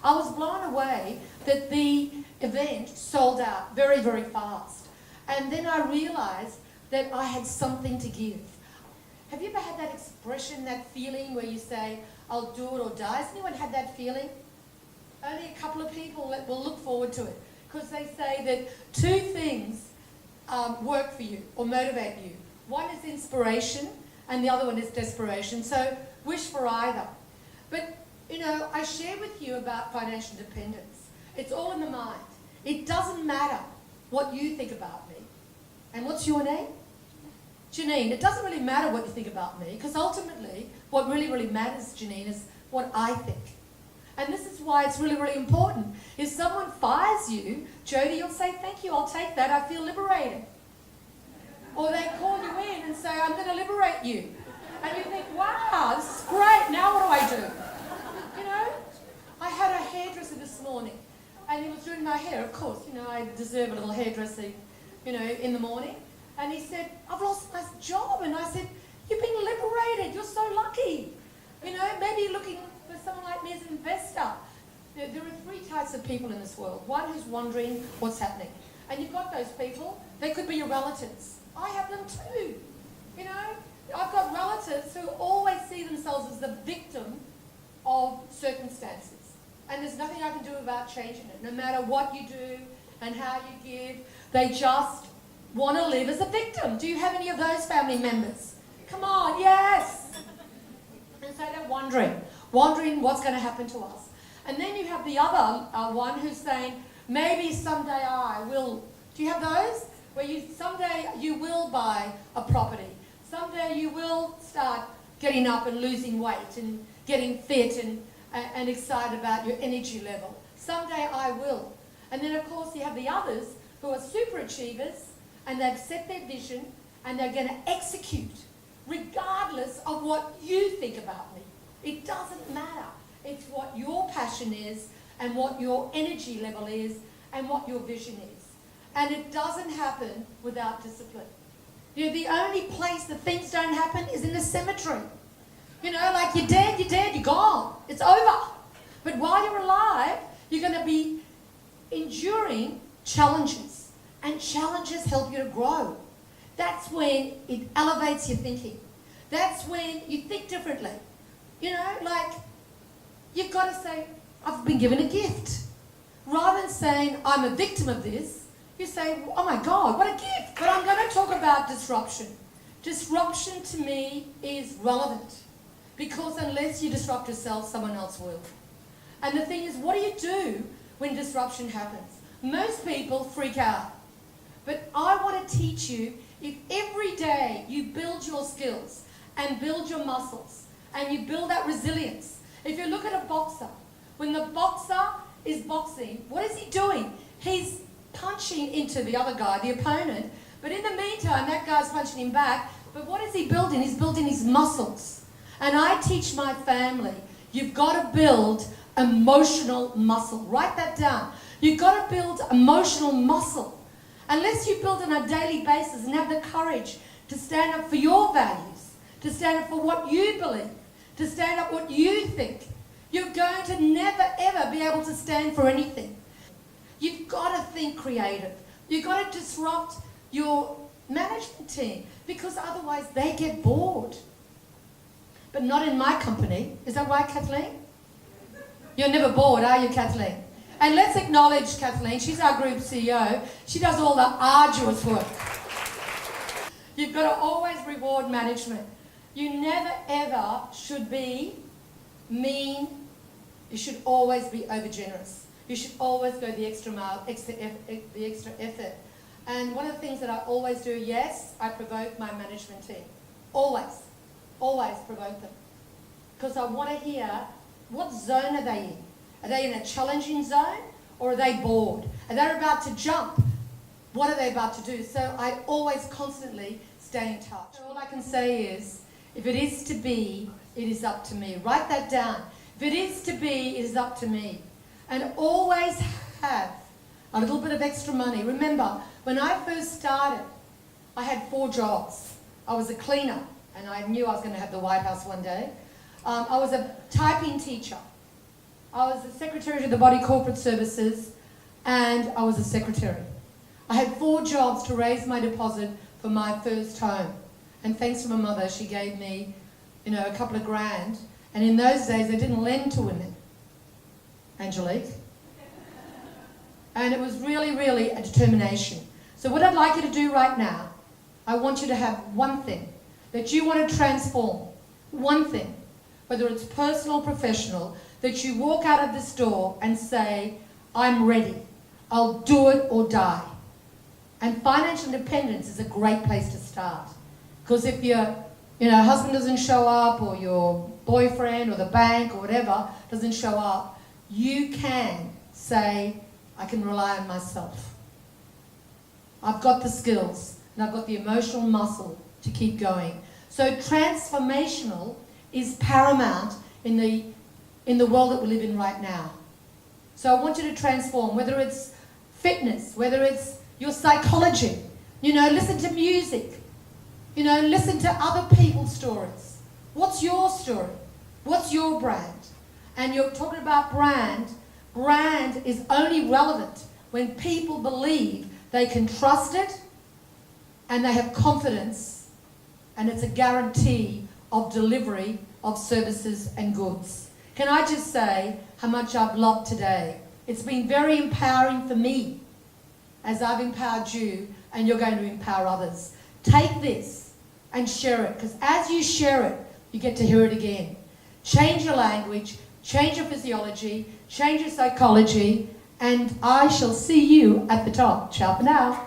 I was blown away that the event sold out very, very fast. And then I realized that I had something to give. Have you ever had that expression, that feeling where you say, I'll do it or die? Has anyone had that feeling? Only a couple of people that will look forward to it, because they say that two things work for you or motivate you. One is inspiration and the other one is desperation. So wish for either. But, you know, I share with you about financial independence. It's all in the mind. It doesn't matter what you think about me. And what's your name? Janine. It doesn't really matter what you think about me, because ultimately what really, really matters, Janine, is what I think. And this is why it's really, really important. If someone fires you, Jody, you'll say, thank you, I'll take that, I feel liberated. Or they call you in and say, I'm going to liberate you. And you think, wow, this is great, now what do I do? You know, I had a hairdresser this morning, and he was doing my hair. Of course, you know, I deserve a little hairdressing, you know, in the morning. And he said, I've lost my job. And I said, you've been liberated, you're so lucky. You know, maybe you're looking for someone like me as an investor. There are three types of people in this world. One who's wondering what's happening. And you've got those people. They could be your relatives. I have them too. You know, I've got relatives who always see themselves as the victim of circumstances. And there's nothing I can do about changing it. No matter what you do and how you give, they just want to live as a victim. Do you have any of those family members? Come on, yes. And so they're wondering what's going to happen to us. And then you have the other one who's saying, maybe someday I will. Do you have those? Where someday you will buy a property. Someday you will start getting up and losing weight and getting fit and excited about your energy level. Someday I will. And then of course you have the others who are super achievers, and they've set their vision and they're going to execute regardless of what you think about me. It doesn't matter. It's what your passion is and what your energy level is and what your vision is. And it doesn't happen without discipline. You know, the only place that things don't happen is in the cemetery. You know, like you're dead, you're gone. It's over. But while you're alive, you're going to be enduring challenges. And challenges help you to grow. That's when it elevates your thinking. That's when you think differently. You know, like, you've got to say, I've been given a gift. Rather than saying, I'm a victim of this, you say, oh my God, what a gift. But I'm going to talk about disruption. Disruption to me is relevant. Because unless you disrupt yourself, someone else will. And the thing is, what do you do when disruption happens? Most people freak out. But I want to teach you, if every day you build your skills and build your muscles and you build that resilience. If you look at a boxer, when the boxer is boxing, what is he doing? He's punching into the other guy, the opponent, but in the meantime, that guy's punching him back. But what is he building? He's building his muscles. And I teach my family, you've got to build emotional muscle. Write that down. You've got to build emotional muscle. Unless you build on a daily basis and have the courage to stand up for your values, to stand up for what you believe, to stand up what you think, you're going to never ever be able to stand for anything. You've got to think creative. You've got to disrupt your management team, because otherwise they get bored. But not in my company. Is that right, Kathleen? You're never bored, are you, Kathleen? And let's acknowledge Kathleen. She's our group CEO. She does all the arduous work. You've got to always reward management. You never ever should be mean. You should always be overgenerous. You should always go the extra mile, the extra effort. And one of the things that I always do, yes, I provoke my management team. Always. Always provoke them. Because I want to hear, what zone are they in? Are they in a challenging zone, or are they bored? Are they about to jump? What are they about to do? So I always constantly stay in touch. So all I can say is, if it is to be, it is up to me. Write that down. If it is to be, it is up to me. And always have a little bit of extra money. Remember, when I first started, I had 4 jobs. I was a cleaner, and I knew I was going to have the White House one day. I was a typing teacher. I was the secretary to the Body Corporate Services, and I was a secretary. I had 4 jobs to raise my deposit for my first home. And thanks to my mother, she gave me, a couple of grand. And in those days, they didn't lend to women, Angelique. And it was really, really a determination. So what I'd like you to do right now, I want you to have one thing that you want to transform. One thing, whether it's personal or professional, that you walk out of this door and say, I'm ready. I'll do it or die. And financial independence is a great place to start. Because if your husband doesn't show up, or your boyfriend or the bank or whatever doesn't show up, you can say, I can rely on myself. I've got the skills and I've got the emotional muscle to keep going. So transformational is paramount in the world that we live in right now. So I want you to transform, whether it's fitness, whether it's your psychology, listen to music, listen to other people's stories. What's your story? What's your brand? And you're talking about brand. Brand is only relevant when people believe they can trust it and they have confidence, and it's a guarantee of delivery of services and goods. Can I just say how much I've loved today? It's been very empowering for me as I've empowered you, and you're going to empower others. Take this and share it, because as you share it, you get to hear it again. Change your language, change your physiology, change your psychology, and I shall see you at the top. Ciao for now.